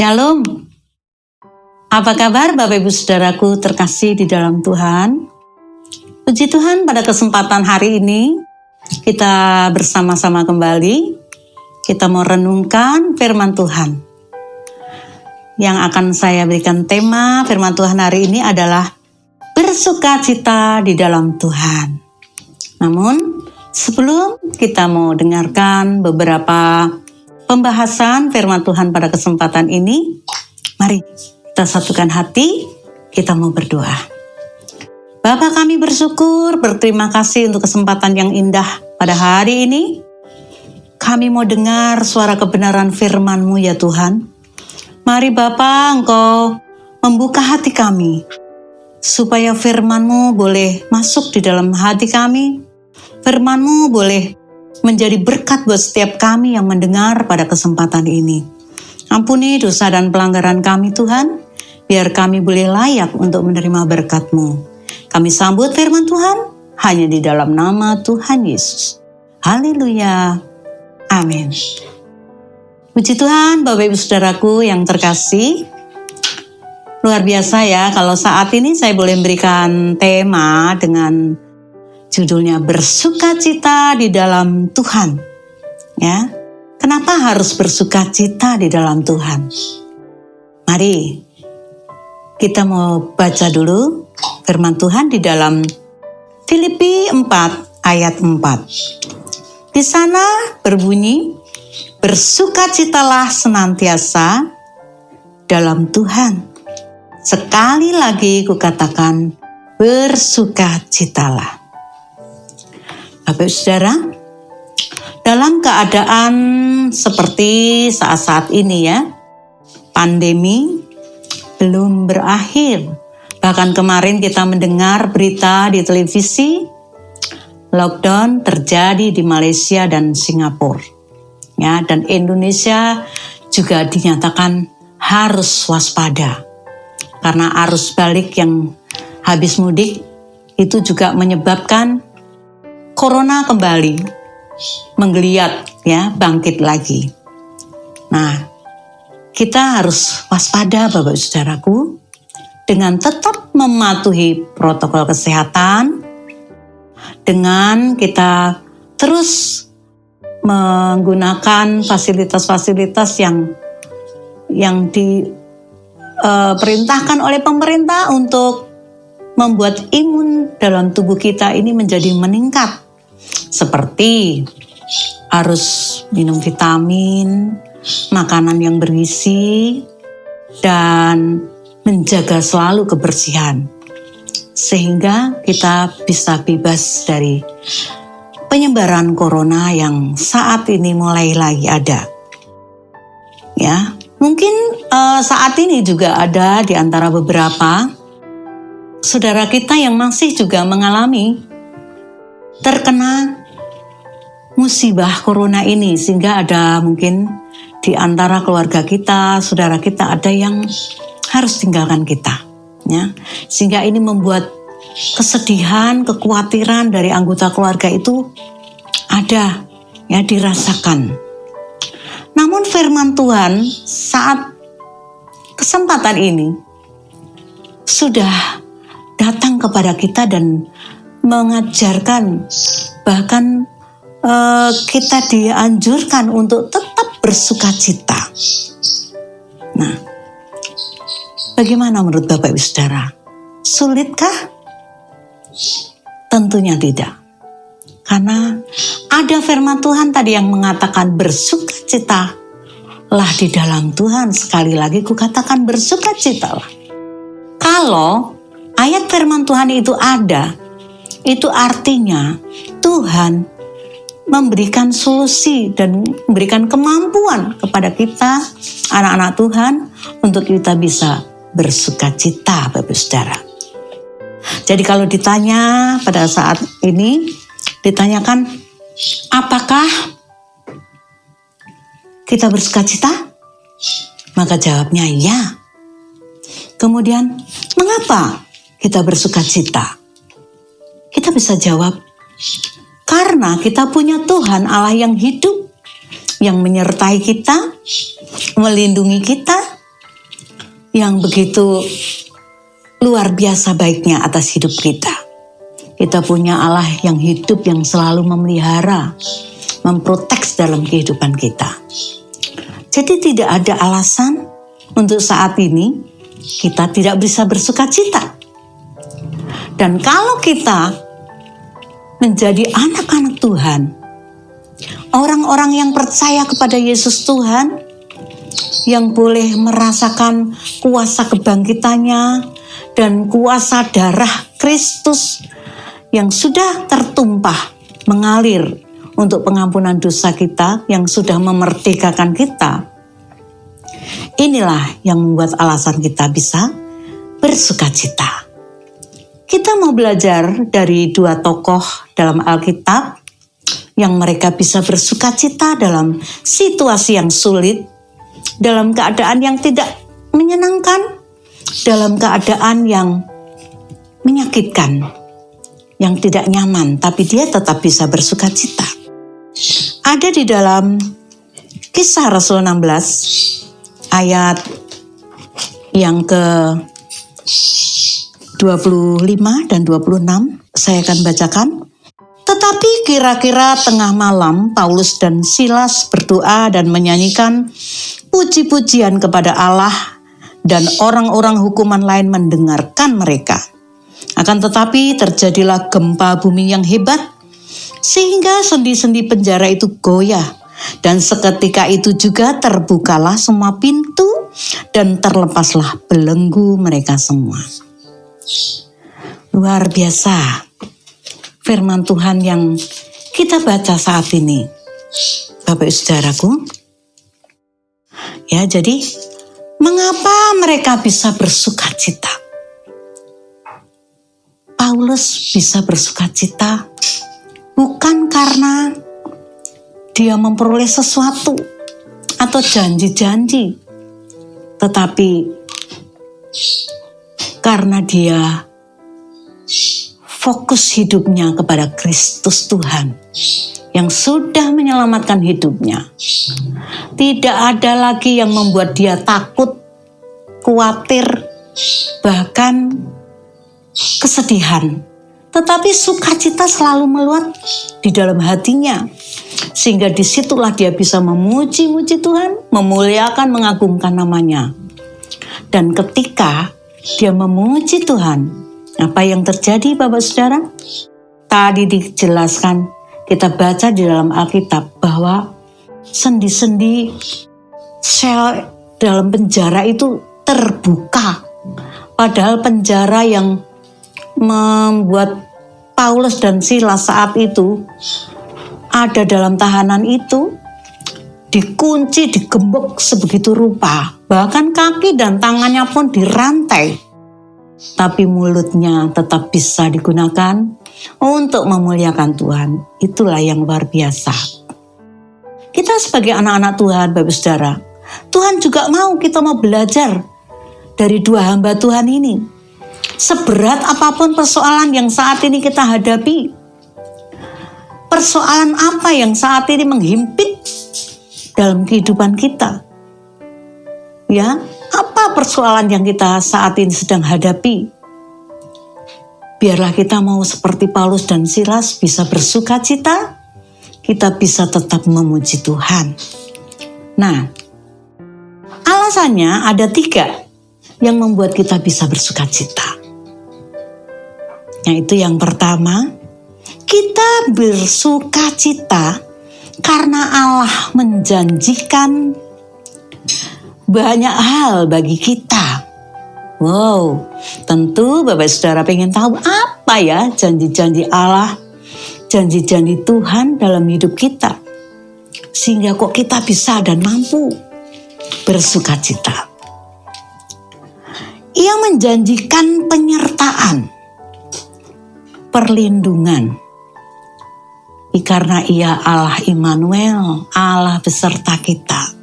Shalom. Apa kabar Bapak Ibu Saudaraku terkasih di dalam Tuhan? Puji Tuhan, pada kesempatan hari ini kita bersama-sama kembali. Kita mau renungkan firman Tuhan. Yang akan saya berikan tema firman Tuhan hari ini adalah bersukacita di dalam Tuhan. Namun sebelum kita mau dengarkan beberapa pembahasan firman Tuhan pada kesempatan ini, mari kita satukan hati, kita mau berdoa. Bapa, kami berterima kasih untuk kesempatan yang indah pada hari ini. Kami mau dengar suara kebenaran firman-Mu ya Tuhan. Mari Bapa, Engkau membuka hati kami, supaya firman-Mu boleh masuk di dalam hati kami. Firman-Mu boleh menjadi berkat buat setiap kami yang mendengar pada kesempatan ini. Ampuni dosa dan pelanggaran kami Tuhan, biar kami boleh layak untuk menerima berkat-Mu. Kami sambut firman Tuhan hanya di dalam nama Tuhan Yesus. Haleluya. Amin. Puji Tuhan, Bapak Ibu Saudaraku yang terkasih. Luar biasa ya, kalau saat ini saya boleh memberikan tema dengan judulnya bersukacita di dalam Tuhan. Ya, kenapa harus bersukacita di dalam Tuhan? Mari kita mau baca dulu firman Tuhan di dalam Filipi 4 ayat 4. Di sana berbunyi, bersukacitalah senantiasa dalam Tuhan. Sekali lagi kukatakan, bersukacitalah. Bapak Saudara, dalam keadaan seperti saat-saat ini ya, pandemi belum berakhir. Bahkan kemarin kita mendengar berita di televisi, lockdown terjadi di Malaysia dan Singapura. Ya, dan Indonesia juga dinyatakan harus waspada. Karena arus balik yang habis mudik itu juga menyebabkan Corona kembali menggeliat ya, bangkit lagi. Nah, kita harus waspada Bapak Saudaraku dengan tetap mematuhi protokol kesehatan, dengan kita terus menggunakan fasilitas-fasilitas yang diperintahkan oleh pemerintah untuk membuat imun dalam tubuh kita ini menjadi meningkat. Seperti harus minum vitamin, makanan yang bergizi, dan menjaga selalu kebersihan. Sehingga kita bisa bebas dari penyebaran corona yang saat ini mulai lagi ada. Ya, mungkin saat ini juga ada di antara beberapa saudara kita yang masih juga mengalami terkena musibah corona ini, sehingga ada mungkin di antara keluarga kita, saudara kita ada yang harus tinggalkan kita, ya. Sehingga ini membuat kesedihan, kekhawatiran dari anggota keluarga itu ada, ya, dirasakan. Namun firman Tuhan saat kesempatan ini sudah datang kepada kita dan mengajarkan, bahkan kita dianjurkan untuk tetap bersukacita. Nah, bagaimana menurut Bapak Ibu Saudara? Sulitkah? Tentunya tidak. Karena ada firman Tuhan tadi yang mengatakan bersukacitalah di dalam Tuhan. Sekali lagi kukatakan bersukacitalah. Kalau ayat firman Tuhan itu ada, itu artinya Tuhan memberikan solusi dan memberikan kemampuan kepada kita, anak-anak Tuhan, untuk kita bisa bersukacita, Bapak Saudara. Jadi kalau ditanya pada saat ini, ditanyakan, apakah kita bersukacita? Maka jawabnya ya. Kemudian, mengapa kita bersukacita? Kita bisa jawab, karena kita punya Tuhan Allah yang hidup, yang menyertai kita, melindungi kita, yang begitu luar biasa baiknya atas hidup kita. Kita punya Allah yang hidup, yang selalu memelihara, memprotek dalam kehidupan kita. Jadi tidak ada alasan untuk saat ini kita tidak bisa bersuka cita. Dan kalau kita menjadi anak-anak Tuhan, orang-orang yang percaya kepada Yesus Tuhan, yang boleh merasakan kuasa kebangkitannya dan kuasa darah Kristus yang sudah tertumpah mengalir untuk pengampunan dosa kita, yang sudah memerdekakan kita. Inilah yang membuat alasan kita bisa bersukacita. Kita mau belajar dari dua tokoh dalam Alkitab yang mereka bisa bersukacita dalam situasi yang sulit, dalam keadaan yang tidak menyenangkan, dalam keadaan yang menyakitkan, yang tidak nyaman, tapi dia tetap bisa bersukacita. Ada di dalam Kisah Rasul 16 ayat yang ke 25 dan 26, saya akan bacakan. Tetapi kira-kira tengah malam, Paulus dan Silas berdoa dan menyanyikan puji-pujian kepada Allah, dan orang-orang hukuman lain mendengarkan mereka. Akan tetapi terjadilah gempa bumi yang hebat, sehingga sendi-sendi penjara itu goyah, dan seketika itu juga terbukalah semua pintu, dan terlepaslah belenggu mereka semua. Luar biasa firman Tuhan yang kita baca saat ini, Bapak Ibu Saudaraku. Ya, jadi mengapa mereka bisa bersukacita? Paulus bisa bersukacita bukan karena dia memperoleh sesuatu atau janji-janji, tetapi karena dia fokus hidupnya kepada Kristus Tuhan yang sudah menyelamatkan hidupnya. Tidak ada lagi yang membuat dia takut, khawatir, bahkan kesedihan. Tetapi sukacita selalu meluap di dalam hatinya. Sehingga disitulah dia bisa memuji-muji Tuhan, memuliakan, mengagungkan namanya. Dan ketika dia memuji Tuhan, apa yang terjadi Bapak Saudara? Tadi dijelaskan, kita baca di dalam Alkitab bahwa sendi-sendi sel dalam penjara itu terbuka. Padahal penjara yang membuat Paulus dan Silas saat itu ada dalam tahanan itu dikunci, digembok sebegitu rupa. Bahkan kaki dan tangannya pun dirantai. Tapi mulutnya tetap bisa digunakan untuk memuliakan Tuhan. Itulah yang luar biasa. Kita sebagai anak-anak Tuhan, Bapak Saudara, Tuhan juga kita mau belajar dari dua hamba Tuhan ini. Seberat apapun persoalan yang saat ini kita hadapi, persoalan apa yang saat ini menghimpit dalam kehidupan kita, ya, apa persoalan yang kita saat ini sedang hadapi, biarlah kita mau seperti Paulus dan Silas bisa bersukacita, kita bisa tetap memuji Tuhan. Nah, alasannya ada 3 yang membuat kita bisa bersukacita. Yaitu yang pertama, kita bersukacita karena Allah menjanjikan banyak hal bagi kita. Wow, tentu Bapak Saudara pengen tahu apa ya janji-janji Allah, janji-janji Tuhan dalam hidup kita. Sehingga kok kita bisa dan mampu bersukacita. Ia menjanjikan penyertaan, perlindungan. Karena ia Allah Immanuel, Allah beserta kita.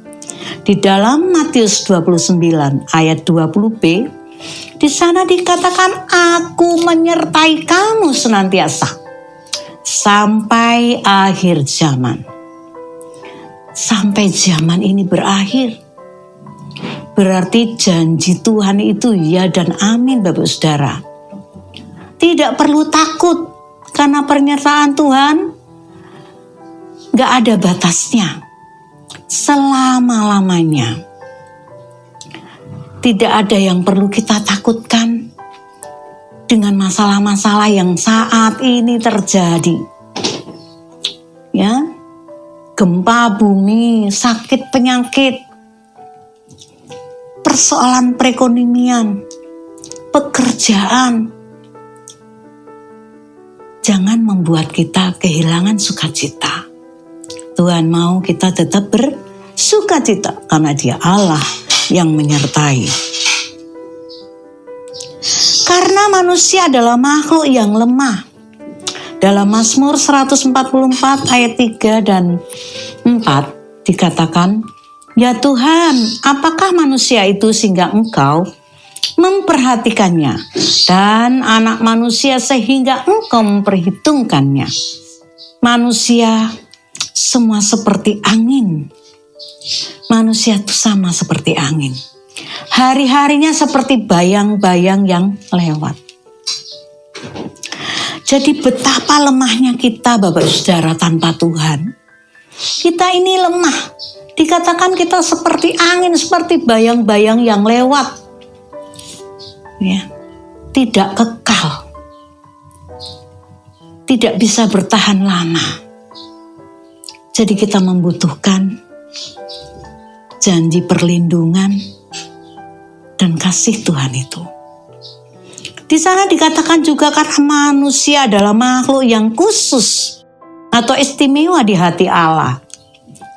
Di dalam Matius 29 ayat 20b, di sana dikatakan, aku menyertai kamu senantiasa sampai akhir zaman. Sampai zaman ini berakhir. Berarti janji Tuhan itu ya dan amin, Bapak Saudara. Tidak perlu takut karena pernyataan Tuhan gak ada batasnya. Selama-lamanya. Tidak ada yang perlu kita takutkan dengan masalah-masalah yang saat ini terjadi. Ya, gempa bumi, sakit penyakit, persoalan perekonomian, pekerjaan. Jangan membuat kita kehilangan sukacita. Tuhan mau kita tetap bersukacita karena Dia Allah yang menyertai. Karena manusia adalah makhluk yang lemah. Dalam Mazmur 144 ayat 3 dan 4 dikatakan, "Ya Tuhan, apakah manusia itu sehingga Engkau memperhatikannya, dan anak manusia sehingga Engkau memperhitungkannya. Manusia semua seperti angin." Manusia itu sama seperti angin. Hari-harinya seperti bayang-bayang yang lewat. Jadi betapa lemahnya kita, Bapak Saudara, tanpa Tuhan. Kita ini lemah. Dikatakan kita seperti angin, seperti bayang-bayang yang lewat. Ya, tidak kekal. Tidak bisa bertahan lama. Jadi kita membutuhkan janji perlindungan dan kasih Tuhan itu. Di sana dikatakan juga karena manusia adalah makhluk yang khusus atau istimewa di hati Allah.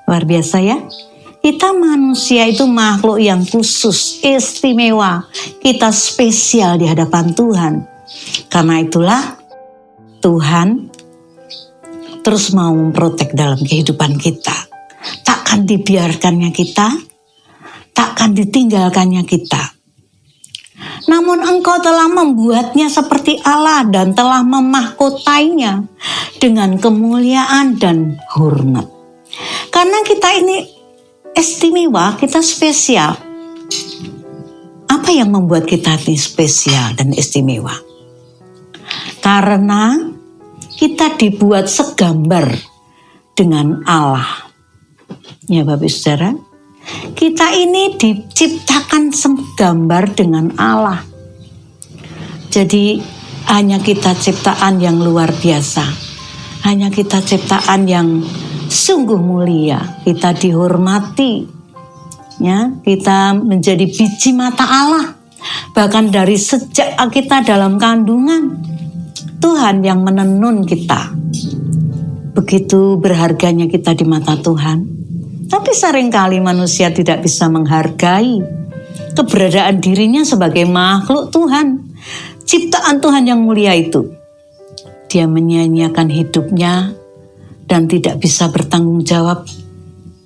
Luar biasa ya. Kita manusia itu makhluk yang khusus, istimewa. Kita spesial di hadapan Tuhan. Karena itulah Tuhan terus mau memprotek dalam kehidupan kita. Takkan dibiarkannya kita, takkan ditinggalkannya kita. Namun Engkau telah membuatnya seperti Allah dan telah memahkotainya dengan kemuliaan dan hormat. Karena kita ini istimewa, kita spesial. Apa yang membuat kita ini spesial dan istimewa? Karena kita dibuat segambar dengan Allah. Ya Bapak Saudara, kita ini diciptakan segambar dengan Allah. Jadi hanya kita ciptaan yang luar biasa. Hanya kita ciptaan yang sungguh mulia. Kita dihormati. Ya, kita menjadi biji mata Allah. Bahkan dari sejak kita dalam kandungan, Tuhan yang menenun kita. Begitu berharganya kita di mata Tuhan. Tapi seringkali manusia tidak bisa menghargai keberadaan dirinya sebagai makhluk Tuhan. Ciptaan Tuhan yang mulia itu. Dia menyia-nyiakan hidupnya dan tidak bisa bertanggung jawab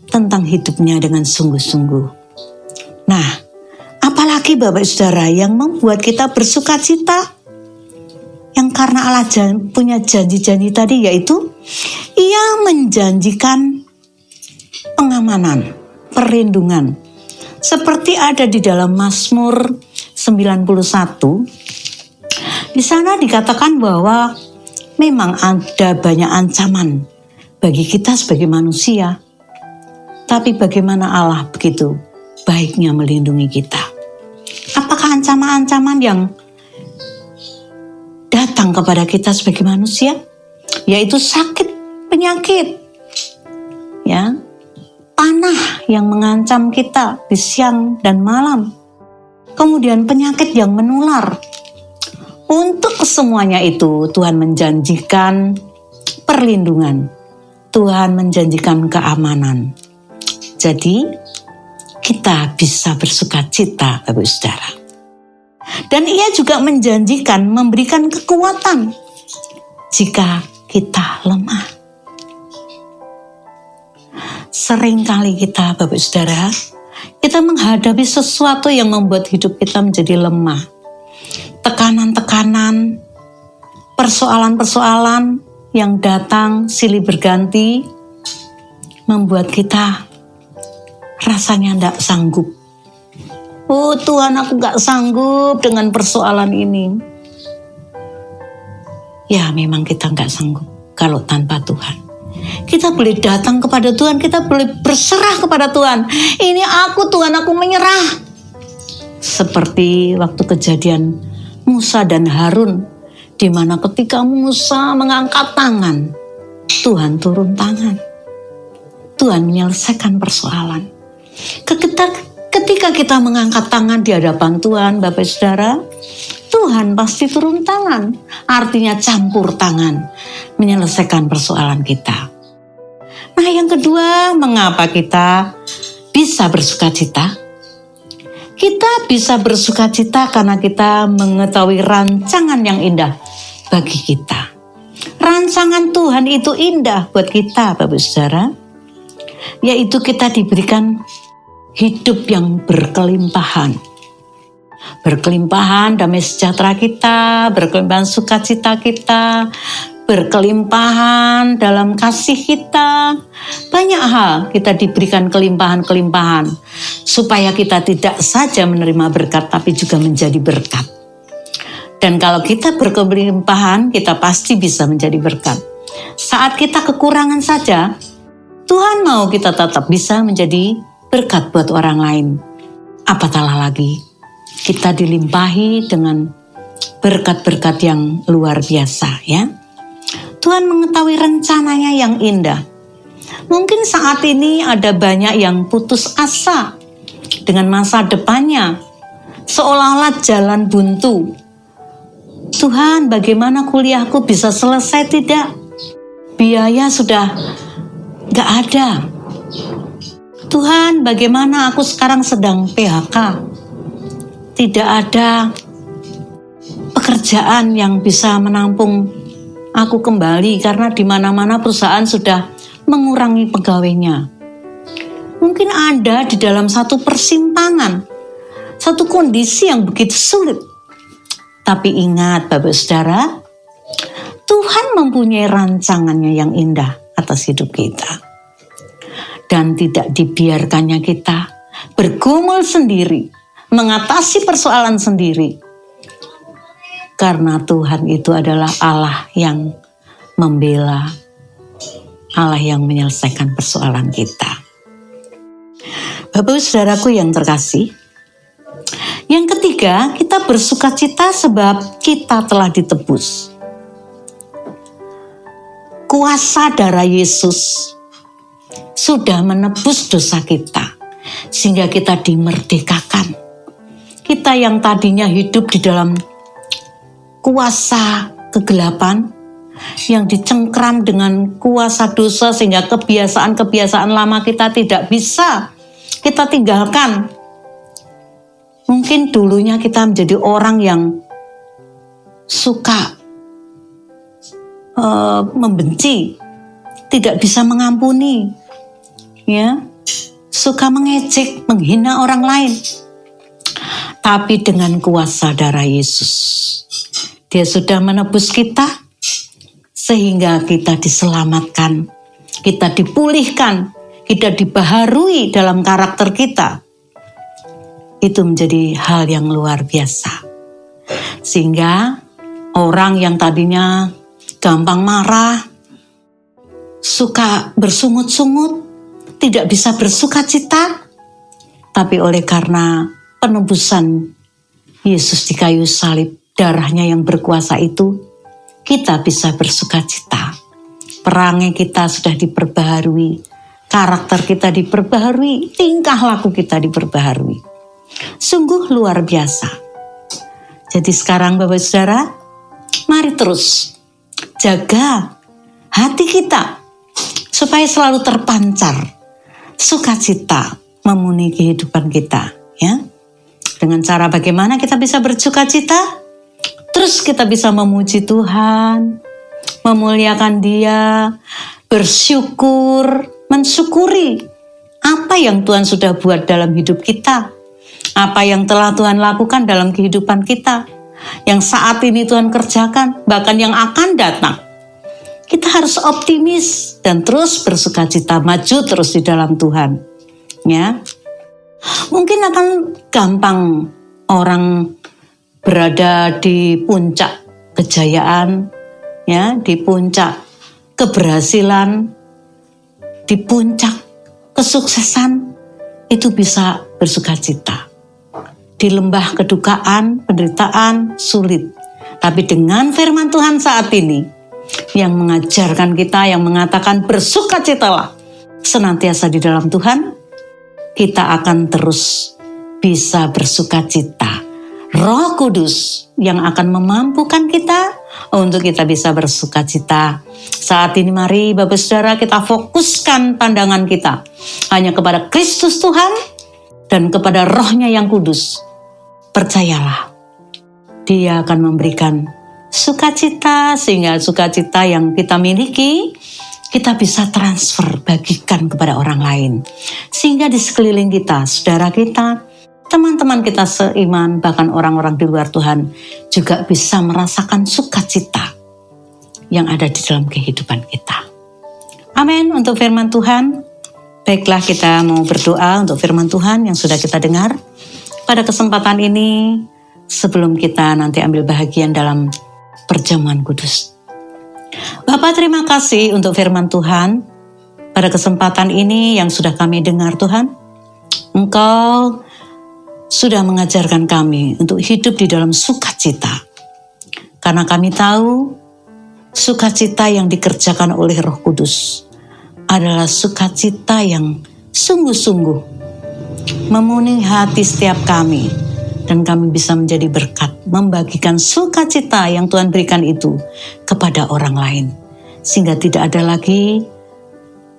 tentang hidupnya dengan sungguh-sungguh. Nah, apalagi Bapak Saudara yang membuat kita bersuka cita. Yang karena Allah punya janji-janji tadi, yaitu Ia menjanjikan pengamanan, perlindungan. Seperti ada di dalam Mazmur 91. Di sana dikatakan bahwa memang ada banyak ancaman bagi kita sebagai manusia. Tapi bagaimana Allah begitu baiknya melindungi kita. Apakah ancaman-ancaman yang datang kepada kita sebagai manusia? Yaitu sakit, penyakit. Ya, panah yang mengancam kita di siang dan malam. Kemudian penyakit yang menular. Untuk kesemuanya itu Tuhan menjanjikan perlindungan. Tuhan menjanjikan keamanan. Jadi kita bisa bersuka cita, Bapak Saudara. Dan Ia juga menjanjikan memberikan kekuatan jika kita lemah. Seringkali kita, Bapak Saudara, kita menghadapi sesuatu yang membuat hidup kita menjadi lemah. Tekanan-tekanan, persoalan-persoalan yang datang silih berganti, membuat kita rasanya tidak sanggup. Oh Tuhan, aku gak sanggup dengan persoalan ini. Ya memang kita gak sanggup kalau tanpa Tuhan. Kita boleh datang kepada Tuhan, kita boleh berserah kepada Tuhan. Ini aku Tuhan, aku menyerah. Seperti waktu kejadian Musa dan Harun, di mana ketika Musa mengangkat tangan, Tuhan turun tangan. Tuhan menyelesaikan persoalan. Ketika kita mengangkat tangan di hadapan Tuhan, Bapak Saudara, Tuhan pasti turun tangan. Artinya campur tangan, menyelesaikan persoalan kita. Nah yang kedua, mengapa kita bisa bersukacita? Kita bisa bersukacita karena kita mengetahui rancangan yang indah bagi kita. Rancangan Tuhan itu indah buat kita, Bapak Saudara. Yaitu kita diberikan hidup yang berkelimpahan. Berkelimpahan damai sejahtera kita, berkelimpahan sukacita kita, berkelimpahan dalam kasih kita. Banyak hal kita diberikan kelimpahan-kelimpahan supaya kita tidak saja menerima berkat tapi juga menjadi berkat. Dan kalau kita berkelimpahan, kita pasti bisa menjadi berkat. Saat kita kekurangan saja, Tuhan mau kita tetap bisa menjadi berkat buat orang lain. Apatah lagi kita dilimpahi dengan berkat-berkat yang luar biasa, ya. Tuhan mengetahui rencananya yang indah. Mungkin saat ini ada banyak yang putus asa dengan masa depannya, seolah-olah jalan buntu. Tuhan, bagaimana kuliahku bisa selesai tidak? Biaya sudah gak ada. Tuhan, bagaimana aku sekarang sedang PHK? Tidak ada pekerjaan yang bisa menampung aku kembali karena di mana-mana perusahaan sudah mengurangi pegawainya. Mungkin Anda di dalam satu persimpangan, satu kondisi yang begitu sulit. Tapi ingat Bapak Saudara, Tuhan mempunyai rancangannya yang indah atas hidup kita. Dan tidak dibiarkannya kita bergumul sendiri, mengatasi persoalan sendiri. Karena Tuhan itu adalah Allah yang membela, Allah yang menyelesaikan persoalan kita. Bapak Saudaraku yang terkasih, yang ketiga, kita bersukacita sebab kita telah ditebus. Kuasa darah Yesus sudah menebus dosa kita, sehingga kita dimerdekakan. Kita yang tadinya hidup di dalam kuasa kegelapan, yang dicengkram dengan kuasa dosa, sehingga kebiasaan-kebiasaan lama kita tidak bisa kita tinggalkan. Mungkin dulunya kita menjadi orang yang suka membenci, tidak bisa mengampuni, ya, suka mengejek, menghina orang lain. Tapi dengan kuasa darah Yesus, Dia sudah menebus kita sehingga kita diselamatkan, kita dipulihkan, kita dibaharui dalam karakter kita. Itu menjadi hal yang luar biasa. Sehingga orang yang tadinya gampang marah, suka bersungut-sungut, tidak bisa bersukacita, tapi oleh karena penebusan Yesus di kayu salib, darahnya yang berkuasa itu, kita bisa bersukacita. Perangai kita sudah diperbaharui, karakter kita diperbaharui, tingkah laku kita diperbaharui. Sungguh luar biasa. Jadi sekarang Bapak Saudara, mari terus jaga hati kita supaya selalu terpancar sukacita memenuhi kehidupan kita, ya. Dengan cara bagaimana kita bisa bersukacita? Terus kita bisa memuji Tuhan, memuliakan Dia, bersyukur, mensyukuri apa yang Tuhan sudah buat dalam hidup kita, apa yang telah Tuhan lakukan dalam kehidupan kita, yang saat ini Tuhan kerjakan, bahkan yang akan datang. Kita harus optimis dan terus bersukacita, maju terus di dalam Tuhan, ya. Mungkin akan gampang orang berada di puncak kejayaan, ya, di puncak keberhasilan, di puncak kesuksesan, itu bisa bersukacita. Di lembah kedukaan, penderitaan, sulit. Tapi dengan firman Tuhan saat ini, yang mengajarkan kita, yang mengatakan bersukacitalah senantiasa di dalam Tuhan, kita akan terus bisa bersukacita. Roh Kudus yang akan memampukan kita untuk kita bisa bersukacita. Saat ini mari Bapak Saudara kita fokuskan pandangan kita hanya kepada Kristus Tuhan dan kepada Roh-Nya yang kudus. Percayalah, Dia akan memberikan sukacita, sehingga sukacita yang kita miliki kita bisa transfer, bagikan kepada orang lain. Sehingga di sekeliling kita, saudara kita, teman-teman kita seiman, bahkan orang-orang di luar Tuhan juga bisa merasakan sukacita yang ada di dalam kehidupan kita. Amin untuk firman Tuhan. Baiklah, kita mau berdoa untuk firman Tuhan yang sudah kita dengar pada kesempatan ini sebelum kita nanti ambil bahagian dalam perjamuan kudus. Bapak, terima kasih untuk firman Tuhan pada kesempatan ini yang sudah kami dengar Tuhan. Engkau sudah mengajarkan kami untuk hidup di dalam sukacita. Karena kami tahu sukacita yang dikerjakan oleh Roh Kudus adalah sukacita yang sungguh-sungguh memenuhi hati setiap kami. Dan kami bisa menjadi berkat, membagikan sukacita yang Tuhan berikan itu kepada orang lain. Sehingga tidak ada lagi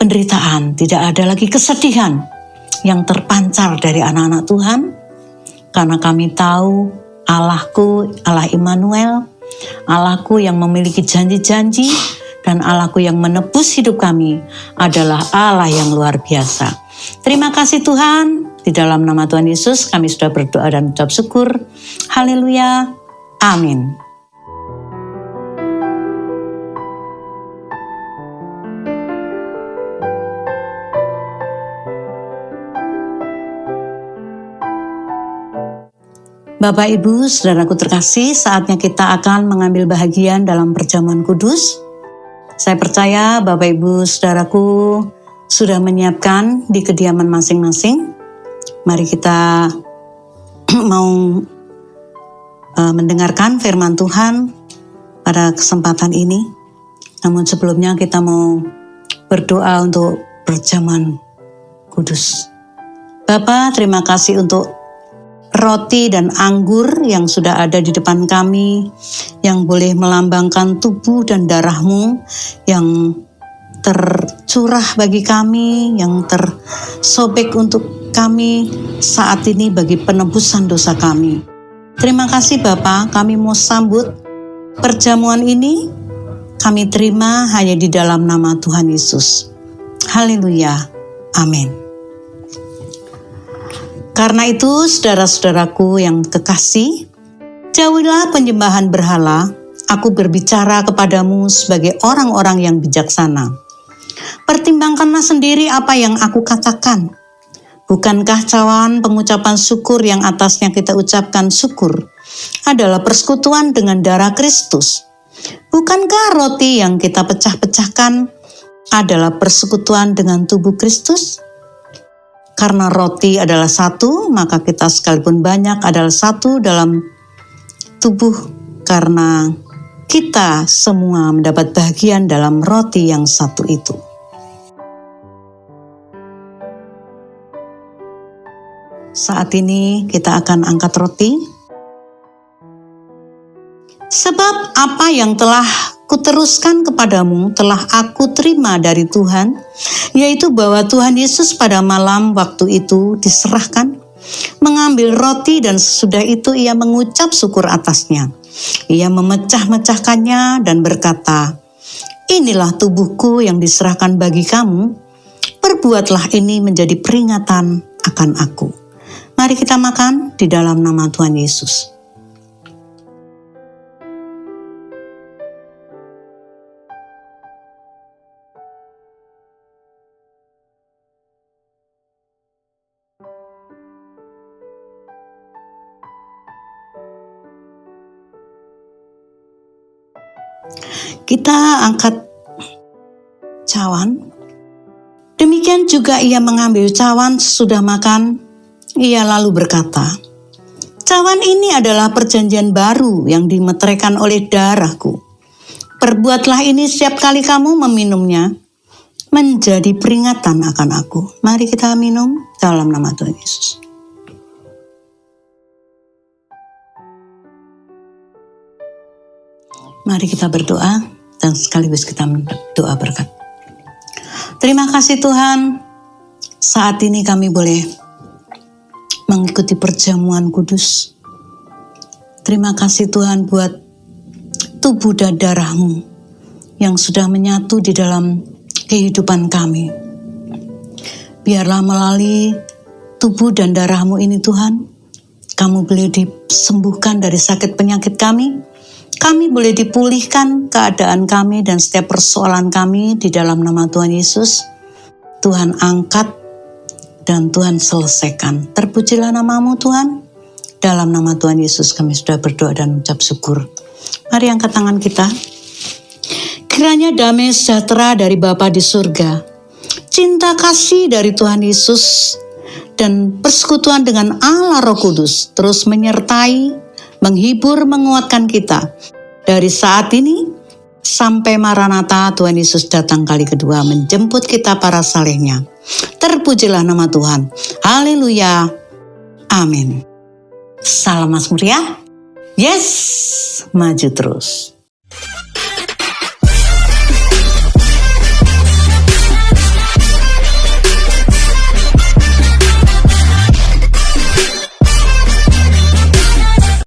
penderitaan, tidak ada lagi kesedihan yang terpancar dari anak-anak Tuhan. Karena kami tahu Allahku, Allah Immanuel, Allahku yang memiliki janji-janji, dan Allahku yang menebus hidup kami adalah Allah yang luar biasa. Terima kasih Tuhan. Di dalam nama Tuhan Yesus kami sudah berdoa dan ucap syukur. Haleluya. Amin. Bapak, Ibu, saudaraku terkasih, saatnya kita akan mengambil bahagian dalam perjamuan kudus. Saya percaya Bapak, Ibu, saudaraku sudah menyiapkan di kediaman masing-masing. Mari kita mau mendengarkan firman Tuhan pada kesempatan ini. Namun sebelumnya kita mau berdoa untuk perjamuan kudus. Bapa, terima kasih untuk roti dan anggur yang sudah ada di depan kami, yang boleh melambangkan tubuh dan darah-Mu yang tercurah bagi kami, yang tersobek untuk kami saat ini bagi penebusan dosa kami. Terima kasih Bapa, kami mau sambut perjamuan ini, kami terima hanya di dalam nama Tuhan Yesus. Haleluya, amin. Karena itu saudara-saudaraku yang kekasih, jauhilah penyembahan berhala. Aku berbicara kepadamu sebagai orang-orang yang bijaksana. Pertimbangkanlah sendiri apa yang aku katakan. Bukankah cawan pengucapan syukur yang atasnya kita ucapkan syukur adalah persekutuan dengan darah Kristus? Bukankah roti yang kita pecah-pecahkan adalah persekutuan dengan tubuh Kristus? Karena roti adalah satu, maka kita sekalipun banyak adalah satu dalam tubuh, karena kita semua mendapat bagian dalam roti yang satu itu. Saat ini kita akan angkat roti. Sebab apa yang telah kuteruskan kepadamu telah aku terima dari Tuhan, yaitu bahwa Tuhan Yesus pada malam waktu itu diserahkan, mengambil roti dan sesudah itu ia mengucap syukur atasnya. Ia memecah-mecahkannya dan berkata, "Inilah tubuhku yang diserahkan bagi kamu, perbuatlah ini menjadi peringatan akan aku." Mari kita makan di dalam nama Tuhan Yesus. Kita angkat cawan. Demikian juga ia mengambil cawan sesudah makan. Ia lalu berkata, "Cawan ini adalah perjanjian baru yang dimeteraikan oleh darahku. Perbuatlah ini setiap kali kamu meminumnya, menjadi peringatan akan aku." Mari kita minum dalam nama Tuhan Yesus. Mari kita berdoa dan sekaligus kita berdoa berkat. Terima kasih Tuhan, saat ini kami boleh mengikuti perjamuan kudus. Terima kasih Tuhan buat tubuh dan darah-Mu yang sudah menyatu di dalam kehidupan kami. Biarlah melalui tubuh dan darah-Mu ini Tuhan, kami boleh disembuhkan dari sakit penyakit kami. Kami boleh dipulihkan keadaan kami dan setiap persoalan kami di dalam nama Tuhan Yesus. Tuhan angkat dan Tuhan selesaikan. Terpujilah nama-Mu Tuhan. Dalam nama Tuhan Yesus kami sudah berdoa dan ucap syukur. Mari angkat tangan kita. Kiranya damai sejahtera dari Bapa di surga, cinta kasih dari Tuhan Yesus, dan persekutuan dengan Allah Roh Kudus terus menyertai, menghibur, menguatkan kita dari saat ini sampai Maranatha Tuhan Yesus datang kali kedua menjemput kita para salehnya. Terpujilah nama Tuhan. Haleluya. Amin. Salam Mazmur ya. Yes, maju terus.